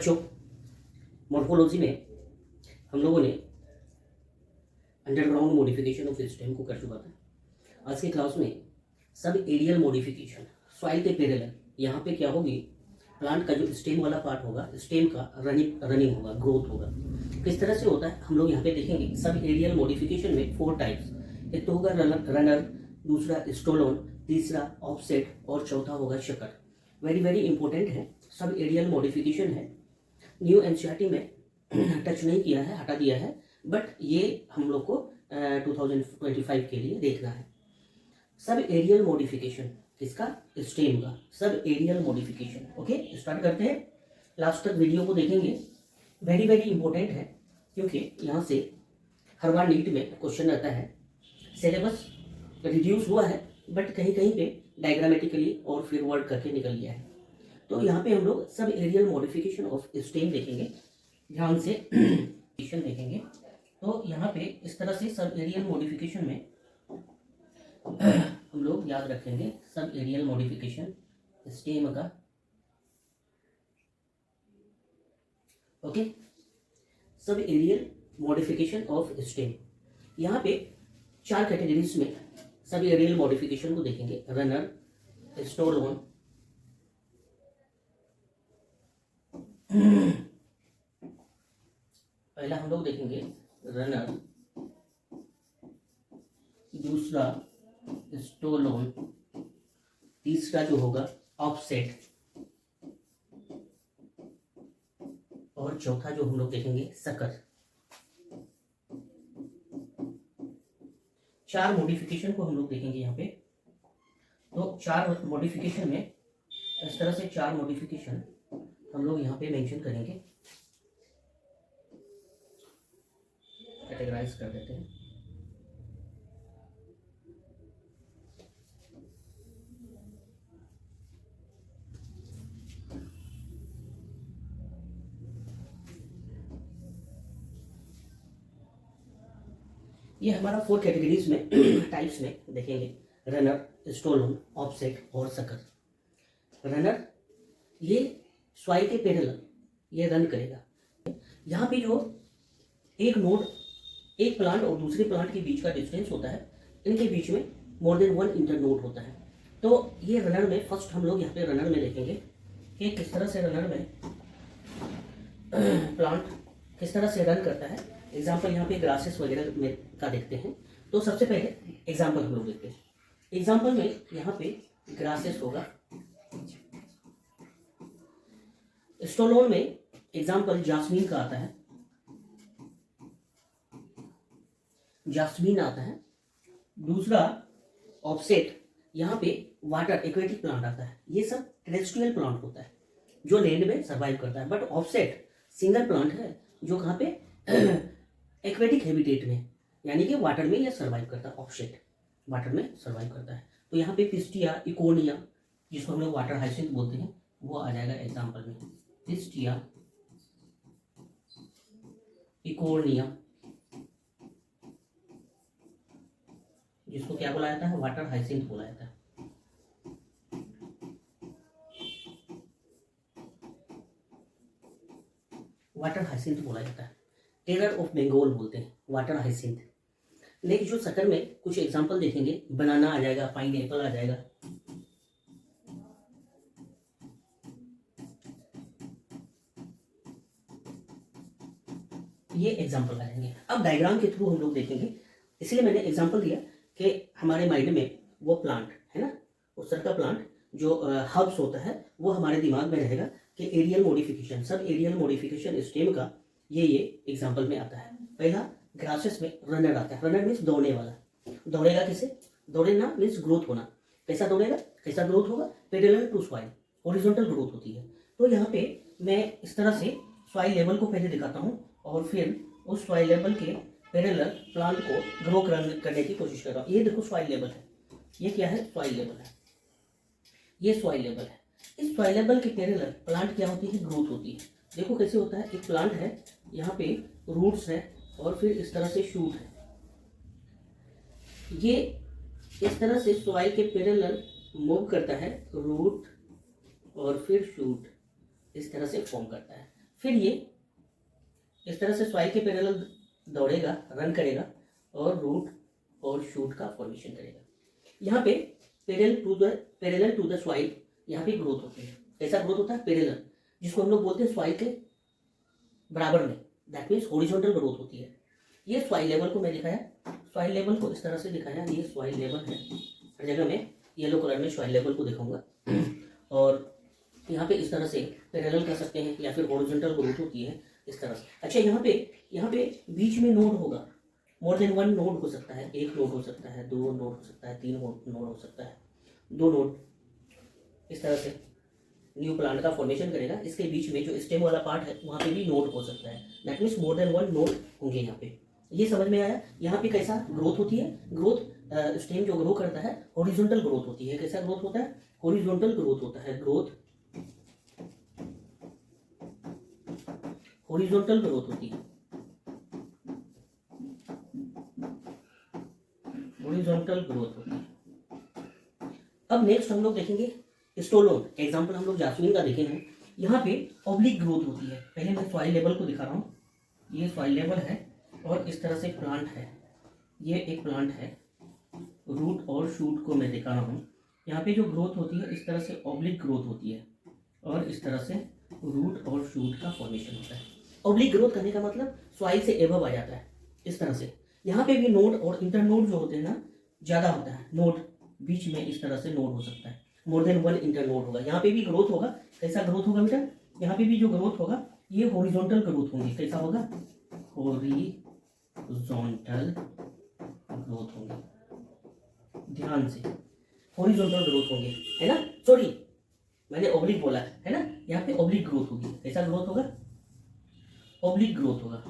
बच्चों, मॉर्फोलॉजी में हम लोगों ने अंडरग्राउंड मॉडिफिकेशन ऑफ स्टेम को कर चुका था। आज की क्लास में सब एरियल मॉडिफिकेशन सॉइल के पैरेलल, यहाँ पे क्या होगी, प्लांट का जो स्टेम वाला पार्ट होगा, स्टेम का रनिंग होगा, ग्रोथ होगा। किस तरह से होता है हम लोग यहाँ पे देखेंगे। सब एरियल मॉडिफिकेशन में 4 टाइप्स, एक तो होगा रनर, दूसरा स्टोलोन, तीसरा ऑफसेट और चौथा होगा शकर। वेरी वेरी इंपॉर्टेंट है, सब एरियल मॉडिफिकेशन है। न्यू एनसीईआरटी में टच नहीं किया है, हटा दिया है, बट ये हम लोग को 2025 के लिए देखना है। सब एरियल मॉडिफिकेशन किसका, स्टेम का, सब एरियल मॉडिफिकेशन। ओके, स्टार्ट करते हैं। लास्ट तक वीडियो को देखेंगे, वेरी वेरी इंपॉर्टेंट है, क्योंकि यहाँ से हर बार नीट में क्वेश्चन रहता है। सिलेबस रिड्यूस हुआ है, बट कहीं कहीं पे डायग्रामेटिकली और फिर वर्ड करके निकल गया है। तो यहाँ पे हम लोग सब एरियल मॉडिफिकेशन ऑफ स्टेम देखेंगे, ध्यान से देखेंगे। तो यहाँ पे इस तरह से सब एरियल मॉडिफिकेशन में हम लोग याद रखेंगे सब एरियल मॉडिफिकेशन स्टेम का। ओके, सब एरियल मॉडिफिकेशन ऑफ स्टेम, यहाँ पे 4 कैटेगरीज में सब एरियल मॉडिफिकेशन को देखेंगे। रनर, स्टोलोन, पहला हम लोग देखेंगे रनर, दूसरा स्टोलोन, तीसरा जो होगा ऑफसेट, और चौथा जो हम लोग देखेंगे शकर। 4 मॉडिफिकेशन को हम लोग देखेंगे यहाँ पे। तो 4 मॉडिफिकेशन में इस तरह से 4 मॉडिफिकेशन हम लोग यहाँ पे मेंशन करेंगे, कैटेगराइज कर देते हैं। ये हमारा 4 कैटेगरीज में टाइप्स में देखेंगे, रनर, स्टोलोन, ऑफसेट और शकर। रनर ये सॉइल के पैरेलल ये रन करेगा। यहाँ पे जो एक नोड, एक प्लांट और दूसरे प्लांट के बीच का डिस्टेंस होता है, इनके बीच में मोर देन 1 इंटर नोड होता है। तो ये रनर में फर्स्ट हम लोग यहाँ पे रनर में देखेंगे कि किस तरह से रनर में प्लांट किस तरह से रन करता है। एग्जाम्पल यहाँ पे ग्रासेस वगैरह में का देखते हैं। तो सबसे पहले एग्जाम्पल हम लोग देखते हैं। एग्जाम्पल में यहाँ पे ग्रासेस होगा। स्टोलोन में एग्जाम्पल जास्मीन का आता है, जास्मीन आता है। दूसरा ऑफसेट, यहाँ पे वाटर एक्वेटिक प्लांट आता है। ये सब टेरेस्ट्रियल प्लांट होता है जो लैंड में सर्वाइव करता है, बट ऑफसेट सिंगल प्लांट है जो कहाँ पे एक्वेटिक हैबिटेट में, यानी कि वाटर में यह सर्वाइव करता है। ऑफसेट वाटर में सर्वाइव करता है। तो यहाँ पे पिस्टिया, इकोनिया, जिसको हम लोग वाटर हाइसिंथ बोलते हैं, वो आ जाएगा एग्जाम्पल में। पिस्टिया, इकोनिया, जिसको क्या बोला जाता है, वाटर हाइसिंथ बोला जाता है। वाटर हाइसिंथ बोला जाता है। टेरर ऑफ बंगाल बोलते हैं वाटर हाइसिंथ। नेक्स्ट जो शकर में कुछ एग्जांपल देखेंगे, बनाना आ जाएगा, पाइनएप्पल आ जाएगा। ये एग्जांपल आ जाएंगे। अब डायग्राम के थ्रू हम लोग देखेंगे, इसलिए मैंने एग्जांपल दिया कि हमारे माइंड में वो प्लांट है ना, उस तरह का प्लांट जो हर्ब्स होता है, वो हमारे दिमाग में रहेगा कि एरियल मॉडिफिकेशन, सब एरियल मॉडिफिकेशन स्टेम का ये एग्जांपल में आता है। पहला ग्रासेस में रनर आता है। रनर मीन्स दौड़ने वाला। दौड़ेगा किसे, दौड़ना मीन्स ग्रोथ होना। कैसा दौड़ेगा, कैसा ग्रोथ होगा, parallel to soil, horizontal growth होती है। तो यहाँ पे मैं इस तरह से सॉइल लेवल को पहले दिखाता हूँ और फिर उस सॉइल लेवल के पैरेलल प्लांट को ग्रो करने की कोशिश कर रहा हूँ। ये देखो सॉइल लेवल है, ये क्या है, सॉइल लेवल है, ये सॉइल लेवल है। इस सॉइल लेवल के पैरेलल प्लांट क्या होती है, ग्रोथ होती है। देखो कैसे होता है, एक प्लांट है, यहाँ पे रूट्स है और फिर इस तरह से शूट है। ये इस तरह से सॉइल के पैरेलल मूव करता है, रूट और फिर शूट इस तरह से फॉर्म करता है। फिर ये इस तरह से सॉइल के पैरेलल दौड़ेगा, रन करेगा और रूट और शूट का फॉर्मेशन करेगा। यहाँ पे पैरेलल टू द सॉइल यहाँ पे ग्रोथ होती है। कैसा ग्रोथ होता है? पैरेलल, जिसको हम लोग बोलते हैं सॉइल के बराबर में, दैट मीन्स हॉरिजॉन्टल ग्रोथ होती है। ये सॉइल लेवल को मैं दिखाया, सॉइल लेवल को इस तरह से दिखाया, ये सॉइल लेवल है। हर जगह मैं येलो कलर में सॉइल लेवल को दिखाऊंगा और यहाँ पे इस तरह से पैरेलल कर सकते हैं या फिर हॉरिजॉन्टल ग्रोथ होती है इस तरह से। अच्छा, यहाँ पे बीच में नोड होगा, मोर देन वन नोड हो सकता है, एक नोड हो सकता है, दो नोड हो सकता है, तीन नोड हो सकता है, दो नोड। इस तरह से न्यू प्लांट का फॉर्मेशन करेगा। इसके बीच में जो स्टेम वाला पार्ट है वहाँ पे भी नोड हो सकता है, that means more than one node होंगे यहाँ पे। ये समझ में आया? यहाँ पे कैसा ग्रोथ होती है? ग्रोथ स्टेम जो ग्रो करता है हॉरिजॉन्टल ग्रोथ होती है। कैसा ग्रोथ होता है? हॉरिजॉन्टल ग्रोथ होता है। ग्रोथ हॉरिजॉन्टल ग्रोथ होती है, हॉरिजॉन्टल ग्रोथ होती है। अब नेक्स्ट हम लोग देखेंगे स्टोलोन। एग्जांपल हम लोग जासमीन का देखेंगे। यहाँ पे ऑब्लिक ग्रोथ होती है। पहले मैं सॉइल लेवल को दिखा रहा हूँ, ये सॉइल लेवल है और इस तरह से प्लांट है, ये एक प्लांट है। रूट और शूट को मैं दिखा रहा हूँ। यहाँ पे जो ग्रोथ होती है इस तरह से ऑब्लिक ग्रोथ होती है और इस तरह से रूट और शूट का फॉर्मेशन होता है। ऑब्लिक ग्रोथ करने का मतलब सॉइल से एबव आ जाता है इस तरह से। यहाँ पे भी नोड और इंटरनोड जो होते हैं ना ज़्यादा होता है। नोड बीच में इस तरह से नोड हो सकता है, मोर देन वन इंटरनोड होगा। यहाँ पे भी ग्रोथ होगा। कैसा ग्रोथ होगा बेटा? यहाँ पे भी जो ग्रोथ होगा ये हॉरिजॉन्टल ग्रोथ होंगे। कैसा होगा? हॉरिजॉन्टल ग्रोथ होंगे। ध्यान से, हॉरिजॉन्टल ग्रोथ होंगे, है ना? सॉरी, मैंने ऑब्लिक बोला है ना? यहाँ पे ऑब्लिक ग्रोथ होगी। कैसा ग्रोथ होगा? ऑब्लिक ग्रोथ होगा।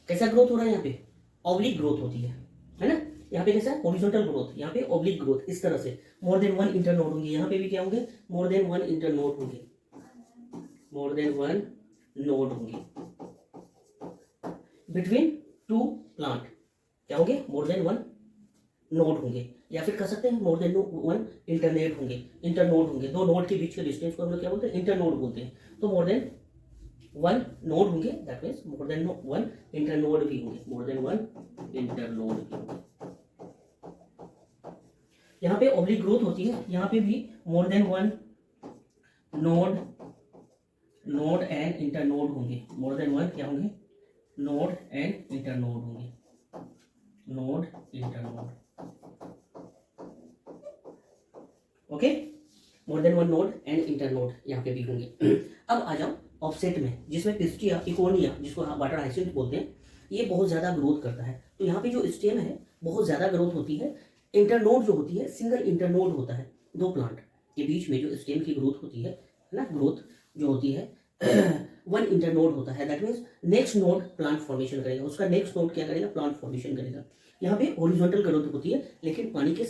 कैसा ग्रोथ हो रहा है? यहाँ पे ऑब्लिक ग्रोथ होती है ना? यहाँ पे कैसा? हॉरिजॉन्टल ग्रोथ, यहाँ पे ऑब्लिक ग्रोथ इस तरह से। मोर देन वन इंटरनोड होंगे। यहाँ पे भी क्या होंगे? मोर देन वन इंटरनोड होंगे, मोर देन वन नोड होंगे बिटवीन टू प्लांट। क्या होंगे? मोर देन वन नोड होंगे, या फिर कह सकते हैं मोर देन वन इंटरनेट होंगे, इंटरनोड होंगे। दो नोड के बीच के डिस्टेंस को हम लोग क्या बोलते हैं? इंटरनोड बोलते हैं। तो मोर देन वन नोड होंगे, that means more than one internode भी होंगे, मोर देन वन इंटरनोड भी होंगे। यहाँ पे ऑब्लिक ग्रोथ होती है, यहाँ पे भी मोर than one node and internode होंगे। मोर देन वन क्या होंगे? नोड एंड इंटरनोड होंगे, node internode. Okay, more than one node and internode यहाँ पे भी होंगे। अब आ जाओ ऑफसेट में, जिसमें पिस्टिया इकोनिया, जिसको वाटर हाइसिंथ बोलते हैं, ये बहुत ज़्यादा ग्रोथ करता है। तो यहाँ पे जो स्टेम है बहुत ज़्यादा ग्रोथ होती है। इंटरनोड जो होती है सिंगल इंटरनोड होता है। दो प्लांट के बीच में जो स्टेम की ग्रोथ होती है ना, ग्रोथ जो होती है वन इंटरनोड होता है। That means next node plant formation करेगा, उसका नेक्स्ट नोड क्या करेगा? प्लांट फॉर्मेशन करेगा। यहाँ पे हॉरिजॉन्टल ग्रोथ होती है, लेकिन पानी के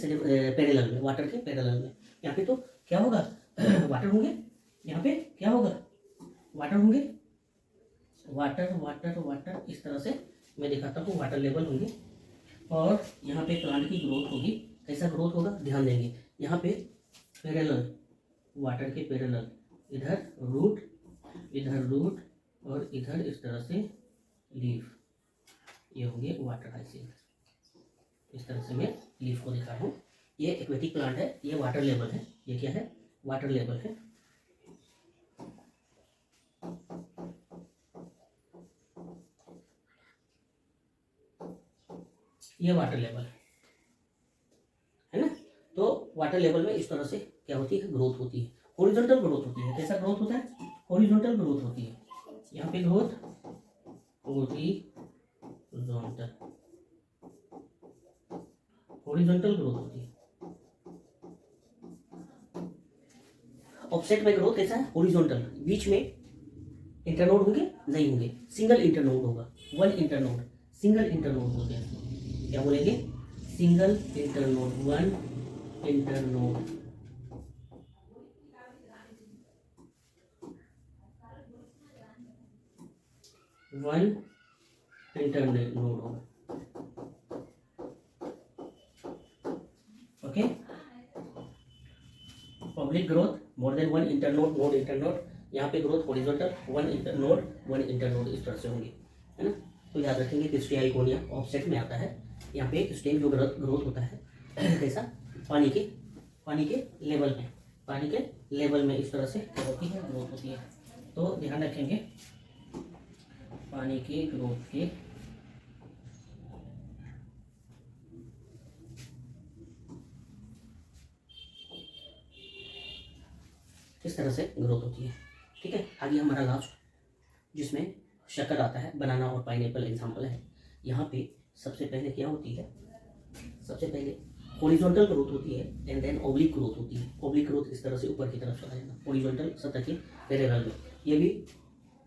पैरेलल में, वाटर के पैरेलल में। यहाँ पे तो क्या होगा? वाटर होंगे। यहाँ पे क्या होगा? वाटर होंगे, वाटर वाटर वाटर। इस तरह से मैं दिखाता हूँ, वाटर लेवल होंगे और यहाँ पे प्लांट की ग्रोथ होगी। कैसा ग्रोथ होगा? ध्यान देंगे। यहाँ पे पैरेलल, वाटर के पैरेलल, इधर रूट और इधर इस तरह से लीफ, ये होंगे वाटर हाइसिंथ। इस तरह से मैं लीफ को दिखा रहा हूँ। ये एक्वेटिक प्लांट है, ये वाटर लेवल है। ये क्या है? वाटर लेवल है। ये वाटर लेवल है ना? तो वाटर लेवल में इस तरह से क्या होती है? ग्रोथ होती है, हॉरिजॉन्टल ग्रोथ होती है। कैसा ग्रोथ होता है? हॉरिजॉन्टल ग्रोथ होती है। यहाँ पे ग्रोथ हॉरिजॉन्टल ग्रोथ होती है। ऑफसेट में ग्रोथ कैसा है? हॉरिजॉन्टल। बीच में इंटरनोड होंगे? नहीं होंगे, सिंगल इंटरनोड होगा, वन इंटरनोड, सिंगल इंटरनोड होते हैं। क्या बोलेंगे? Single internode, one internode. One इंटरनेट नोड होगा। Okay, oblique growth, more than one internode, node internode, यहाँ पे growth horizontal, one internode, one internode, इस तरह से होंगी, है ना। तो याद रखेंगे कि स्टेआइकोनिया ऑफसेट में आता है। यहाँ पे स्टेम जो ग्रोथ होता है कैसा, पानी के लेवल में, पानी के लेवल में इस तरह से क्या होती है, ग्रोथ होती है। तो ध्यान रखेंगे पानी की ग्रोथ के इस तरह से ग्रोथ होती है, ठीक है। आगे हमारा लास्ट जिसमें शक्कर आता है, बनाना और पाइनएप्पल एग्जाम्पल है। यहाँ पे सबसे पहले क्या होती है, सबसे पहले हॉरिजॉन्टल ग्रोथ होती है एंड देन ऑब्लिक ग्रोथ होती है। ऑब्लिक ग्रोथ इस तरह से ऊपर की तरफ चला जाएगा, हॉरिजॉन्टल सतह के पैरेलल में। ये भी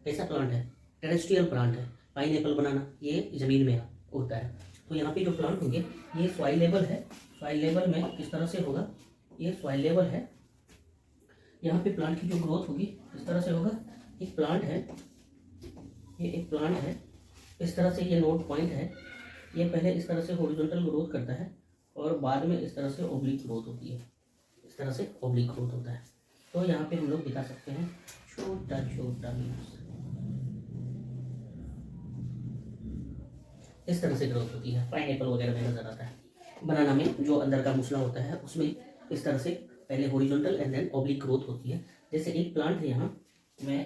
कैसा प्लांट है, टेरेस्ट्रियल प्लांट है। पाइनएप्पल बनाना ये जमीन में होता है। तो यहाँ पे जो प्लांट होंगे ये सॉइल लेवल है, सॉइल लेवल में किस तरह से होगा, ये सॉइल लेवल है। यहाँ पे प्लांट की जो ग्रोथ होगी इस तरह से होगा। एक प्लांट है, ये एक प्लांट है, इस तरह से ये नोड पॉइंट है। ये पहले इस तरह से हॉरिजॉन्टल ग्रोथ करता है और बाद में इस तरह से ऑब्लिक ग्रोथ होती है, इस तरह से ऑब्लिक ग्रोथ होता है। तो यहाँ पे हम लोग दिखा सकते हैं छोटा छोटा लीव्स, इस तरह से ग्रोथ होती है। पाइनएप्पल वगैरह में नजर आता है। बनाना में जो अंदर का मुसला होता है उसमें इस तरह से पहले horizontal and then oblique growth होती है। जैसे एक प्लांट है, यहाँ मैं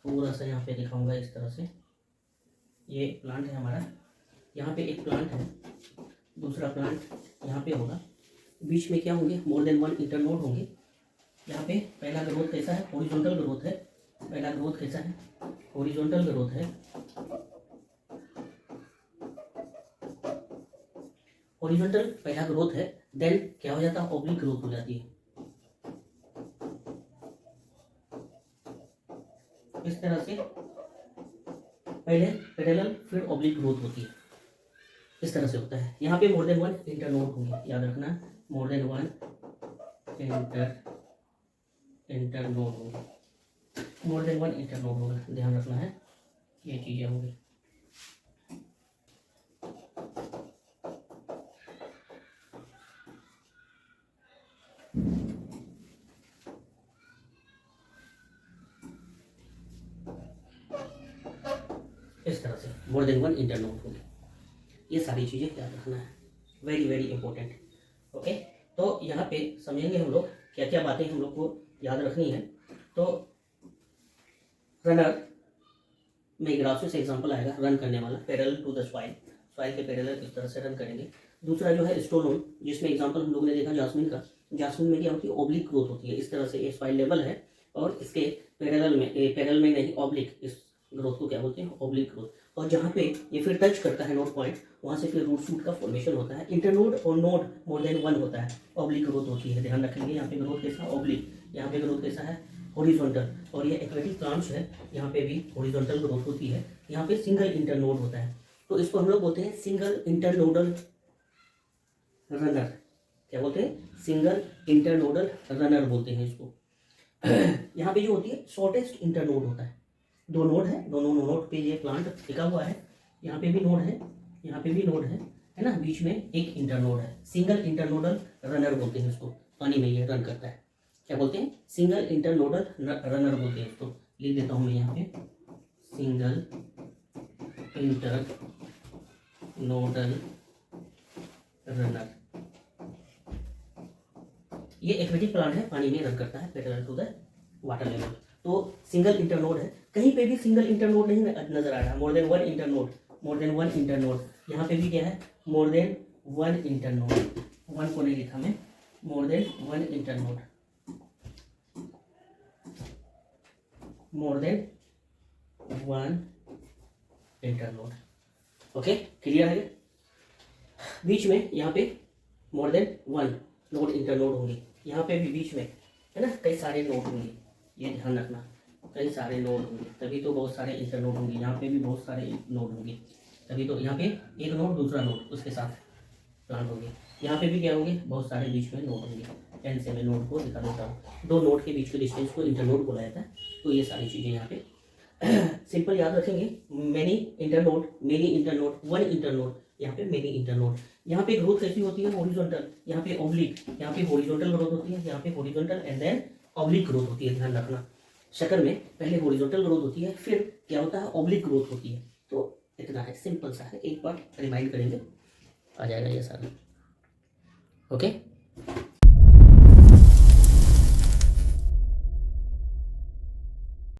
थोड़ा सा यहाँ पे दिखाऊंगा इस तरह से। ये प्लांट है हमारा, यहाँ पे एक प्लांट है, दूसरा प्लांट यहाँ पे होगा। बीच में क्या होंगे, मोर देन वन इंटरनोड होंगे। यहाँ पे पहला ग्रोथ कैसा है, हॉरिजॉन्टल ग्रोथ है। पहला ग्रोथ कैसा है, हॉरिजॉन्टल ग्रोथ है। हॉरिजॉन्टल पहला ग्रोथ है, देन क्या हो जाता है, ऑब्लिक ग्रोथ हो जाती है। इस तरह से पहले पैरेलल फिर ऑब्लिक ग्रोथ होती है, इस तरह से होता है। यहाँ पे मोर देन वन इंटरनोड होंगे, याद रखना, मोर देन वन इंटरनोड होंगे, मोर देन वन इंटरनोड होगा, ध्यान रखना है, ये चीजें होंगी। इस तरह से मोर देन वन इंटरनोड होंगे। ये सारी चीजें याद रखना है, वेरी वेरी इंपॉर्टेंट। ओके, तो यहाँ पे समझेंगे हम लोग क्या क्या बातें हम लोग को याद रखनी है। तो रनर में ग्राफ से एग्जांपल आएगा, रन करने वाला, parallel to the soil, soil के पैरेलल इस तरह से रन करेंगे। दूसरा जो है स्टोलोन, जिसमें एग्जांपल हम लोगों ने देखा जास्मिन का। जास्मिन में क्या होती है, ऑब्लिक ग्रोथ होती है। इस तरह से ये सॉइल लेवल है और इसके पैरेलल में नहीं, ऑब्लिक, इस ग्रोथ को क्या बोलते हैं, ऑब्लिक ग्रोथ। और जहाँ पे ये फिर टच करता है नोड पॉइंट, वहाँ से फिर रूट शूट का फॉर्मेशन होता है। इंटरनोड और नोड मोर देन वन होता है, ऑब्लिक ग्रोथ होती है, ध्यान रखेंगे। यहाँ पे ग्रोथ कैसा, ऑब्लिक, यहाँ पे ग्रोथ कैसा है, हॉरिजॉन्टल। और ये एक्वेटिक प्लांट्स है, यहाँ पे भी हॉरिजॉन्टल ग्रोथ होती है। यहाँ पे सिंगल इंटरनोड होता है, तो इसको हम लोग बोलते हैं सिंगल इंटरनोडल रनर। क्या बोलते हैं, सिंगल इंटरनोडल रनर बोलते हैं इसको। यहाँ पे जो होती है शॉर्टेस्ट इंटरनोड होता है। दो नोड है, दोनों नोड पे ये प्लांट टिका हुआ है। यहाँ पे भी नोड है, यहाँ पे भी नोड है ना, बीच में एक इंटरनोड है। सिंगल इंटरनोडल रनर बोलते हैं इसको, पानी में ये रन करता है। क्या बोलते हैं, सिंगल इंटरनोडल रनर बोलते हैं इसको। लिख देता हूँ मैं यहाँ पे, सिंगल इंटरनोडल रनर। ये एक्वेटिक प्लांट है, पानी में रन करता है parallel to the water level. तो सिंगल इंटरनोड है। कहीं पे भी सिंगल इंटरनोड नहीं नजर आ रहा, मोर देन वन इंटरनोड, मोर देन वन इंटरनोड। यहाँ पे भी क्या है, मोर देन वन इंटरनोड, वन को नहीं लिखा मैं, मोर देन वन इंटरनोड, मोर than one internode. Okay, clear है। बीच में यहाँ पे मोर देन वन नोड इंटरनोड होंगे। यहाँ पे भी बीच में है ना, कई सारे नोड होंगे, ये ध्यान रखना, कई सारे नोड होंगे, तभी तो बहुत सारे इंटरनोड होंगे। यहाँ पे भी बहुत सारे नोड होंगे, तभी तो यहाँ पे एक नोड दूसरा नोड उसके साथ प्लांट होंगे। यहाँ पे भी क्या होंगे, बहुत सारे बीच में नोड होंगे। एंड से मैं नोड को दिखा देता हूँ, दो नोड के बीच के डिस्टेंस को इंटरनोड बोला जाता है। तो ये सारी चीज़ें यहाँ पे सिंपल याद रखेंगे, मेनी इंटरनोड, वन इंटरनोड, यहाँ पे मेनी इंटरनोड। यहाँ पे ग्रोथ कैसी होती है, हॉरिजॉन्टल, यहाँ पे ऑब्लिक, यहाँ पे हॉरिजॉन्टल ग्रोथ होती है, यहाँ पे horizontal and then oblique growth होती है, ध्यान रखना। शक्कर में पहले हॉरिजॉन्टल ग्रोथ होती है, फिर क्या होता है, ऑब्लिक ग्रोथ होती है। तो इतना है, सिंपल सा है, एक बार रिमाइंड करेंगे आ जाएगा ये सारा। ओके।